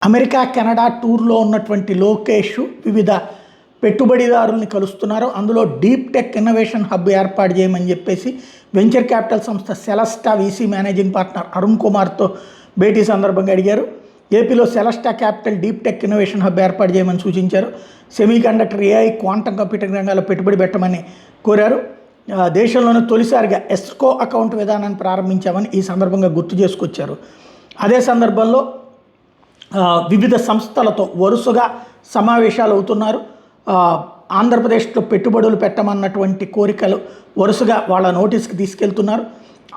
America Canada టూర్లో ఉన్నటువంటి లోకేష్ వివిధ పెట్టుబడిదారుల్ని కలుస్తున్నారు. అందులో డీప్ టెక్ ఇన్నోవేషన్ హబ్ ఏర్పాటు చేయమని చెప్పేసి వెంచర్ క్యాపిటల్ సంస్థ Celesta VC managing partner Arun కుమార్తో భేటీ సందర్భంగా అడిగారు. ఏపీలో Celesta capital deep tech innovation hub ఏర్పాటు చేయమని సూచించారు. సెమీకండక్టర్, ఏఐ, క్వాంటమ్ కంప్యూటింగ్ రంగాల్లో పెట్టుబడి పెట్టమని కోరారు. దేశంలోనే తొలిసారిగా ఎస్కో అకౌంట్ విధానాన్ని ప్రారంభించామని ఈ సందర్భంగా గుర్తు చేసుకొచ్చారు. అదే సందర్భంలో వివిధ సంస్థలతో వరుసగా సమావేశాలు అవుతున్నారు. ఆంధ్రప్రదేశ్లో పెట్టుబడులు పెట్టమన్నటువంటి కోరికలు వరుసగా వాళ్ళ నోటీస్కి తీసుకెళ్తున్నారు.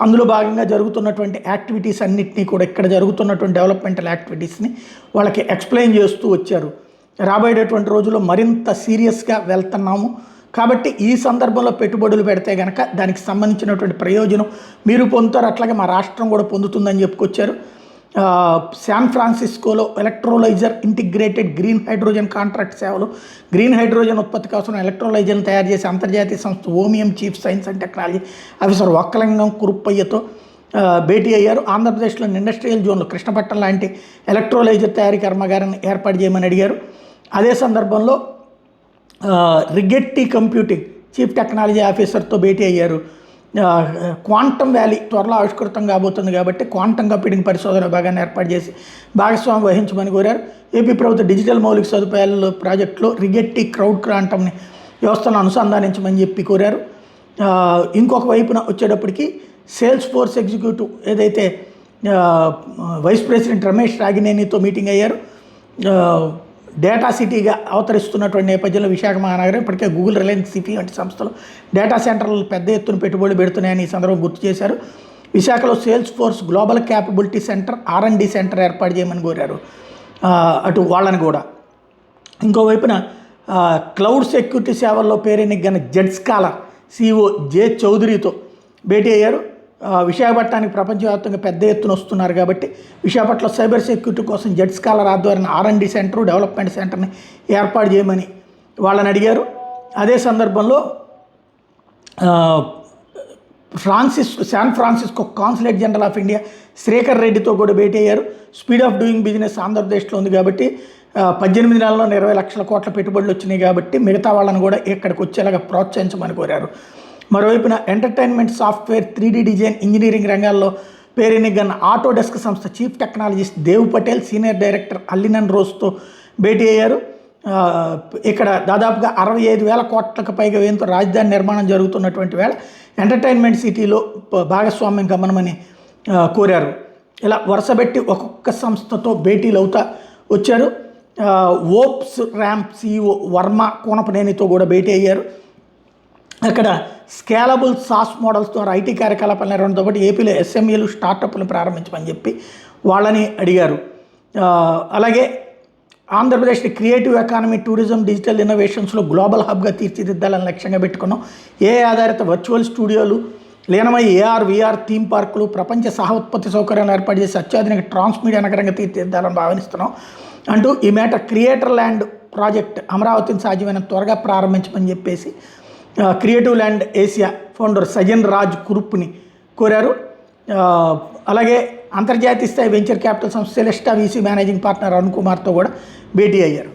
అందులో భాగంగా జరుగుతున్నటువంటి యాక్టివిటీస్ అన్నింటినీ కూడా, ఇక్కడ జరుగుతున్నటువంటి డెవలప్మెంటల్ యాక్టివిటీస్ని వాళ్ళకి ఎక్స్ప్లెయిన్ చేస్తూ వచ్చారు. రాబోయేటటువంటి రోజుల్లో మరింత సీరియస్గా వెళ్తున్నాము కాబట్టి ఈ సందర్భంలో పెట్టుబడులు పెడితే కనుక దానికి సంబంధించినటువంటి ప్రయోజనం మీరు పొందుతారు, అట్లాగే మా రాష్ట్రం కూడా పొందుతుందని చెప్పుకొచ్చారు. శాన్ ఫ్రాన్సిస్కోలో electrolyzer integrated green hydrogen contract సేవలు, గ్రీన్ హైడ్రోజన్ ఉత్పత్తి కోసం ఎలక్ట్రోలైజర్ను తయారు చేసే అంతర్జాతీయ సంస్థ Ohmium chief science and technology officer Okkalingam కురుప్పయ్యతో భేటీ అయ్యారు. ఆంధ్రప్రదేశ్లోని ఇండస్ట్రియల్ జోన్లో కృష్ణపట్నం లాంటి ఎలక్ట్రోలైజర్ తయారీ కర్మాగారాన్ని ఏర్పాటు చేయమని అడిగారు. అదే సందర్భంలో రిగెట్టి కంప్యూటింగ్ చీఫ్ టెక్నాలజీ ఆఫీసర్తో భేటీ అయ్యారు. క్వాంటమ్ వ్యాలీ త్వరలో ఆవిష్కృతం కాబోతుంది కాబట్టి క్వాంటమ్ కంప్యూటింగ్ పరిశోధన విభాగాన్ని ఏర్పాటు చేసి భాగస్వామ్యం వహించమని కోరారు. ఏపీ ప్రభుత్వ డిజిటల్ మౌలిక సదుపాయాల ప్రాజెక్టులో రిగెట్టి క్రౌడ్ క్వాంటమ్ని వ్యవస్థను అనుసంధానించమని చెప్పి కోరారు. ఇంకొక వైపున వచ్చేటప్పటికి సేల్స్ ఫోర్స్ ఎగ్జిక్యూటివ్ ఏదైతే వైస్ ప్రెసిడెంట్ రమేష్ రాగినేనితో మీటింగ్ అయ్యారు. డేటా సిటీగా అవతరిస్తున్నటువంటి నేపథ్యంలో విశాఖ మహానగరం ఇప్పటికే గూగుల్, రిలయన్స్, సిటీ వంటి సంస్థలు డేటా సెంటర్లు పెద్ద ఎత్తున పెట్టుబడులు పెడుతున్నాయని ఈ సందర్భం గుర్తు చేశారు. విశాఖలో sales force global capability centre, R&D centre ఏర్పాటు చేయమని కోరారు అటు వాళ్ళని కూడా. ఇంకోవైపున క్లౌడ్ సెక్యూరిటీ సేవల్లో పేరెన్నికైన జెడ్స్కాలర్ CEO జే చౌదరితో భేటీ అయ్యారు. విశాఖపట్నానికి ప్రపంచవ్యాప్తంగా పెద్ద ఎత్తున వస్తున్నారు కాబట్టి విశాఖపట్నంలో సైబర్ సెక్యూరిటీ కోసం జెడ్స్కాలర్ ఆధ్వర్యంలో R&D సెంటర్, డెవలప్మెంట్ సెంటర్ని ఏర్పాటు చేయమని వాళ్ళని అడిగారు. అదే సందర్భంలో San Francisco consulate general of India Srikar రెడ్డితో కూడా భేటీ అయ్యారు. స్పీడ్ ఆఫ్ డూయింగ్ బిజినెస్ ఆంధ్రప్రదేశ్లో ఉంది కాబట్టి 18 నెలల్లో 20 లక్షల కోట్ల పెట్టుబడులు వచ్చినాయి కాబట్టి మిగతా వాళ్ళని కూడా ఇక్కడికి వచ్చేలాగా ప్రోత్సహించమని కోరారు. మరోవైపున entertainment, software, 3D design, engineering రంగాల్లో పేరెన్నికైన ఆటోడెస్క్ సంస్థ chief technologist Dev Patel, senior director అల్లినన్ రోజ్తో భేటీ అయ్యారు. ఇక్కడ దాదాపుగా 65,000 కోట్లకు పైగా వ్యయంతో రాజధాని నిర్మాణం జరుగుతున్నటువంటి వేళ ఎంటర్టైన్మెంట్ సిటీలో భాగస్వామ్యం గమనమని కోరారు. ఇలా వరుసపెట్టి ఒక్కొక్క సంస్థతో భేటీలు అవుతా వచ్చారు. ఓప్స్ ర్యాంప్ CEO వర్మ కోనపనేనితో కూడా భేటీ అయ్యారు. అక్కడ స్కేలబుల్ సాస్ మోడల్స్ ద్వారా ఐటీ కార్యకలాపాలు నిర్వహణతో పాటు ఏపీలో SMEలు, స్టార్టప్లు ప్రారంభించమని చెప్పి వాళ్ళని అడిగారు. అలాగే ఆంధ్రప్రదేశ్ని క్రియేటివ్ ఎకానమీ, టూరిజం, డిజిటల్ ఇన్నోవేషన్స్లో గ్లోబల్ హబ్గా తీర్చిదిద్దాలని లక్ష్యంగా పెట్టుకున్నాం. AI ఆధారిత వర్చువల్ స్టూడియోలు లీనమై AR, VR థీమ్ పార్కులు, ప్రపంచ సహ ఉత్పత్తి సౌకర్యాలు ఏర్పాటు చేసి అత్యాధునిక ట్రాన్స్మీడియా నగరంగా తీర్చిదిద్దాలని భావిస్తున్నాం అంటూ ఈ మేటర్ క్రియేటర్ ల్యాండ్ ప్రాజెక్ట్ అమరావతిని సాధ్యమైన త్వరగా ప్రారంభించమని చెప్పేసి creative land Asia founder Sajan Raj కురుప్ని కోరారు. అలాగే అంతర్జాతీయ స్థాయి వెంచర్ క్యాపిటల్ సంస్థ Celesta VC managing partner Arun కుమార్తో కూడా భేటీ అయ్యారు.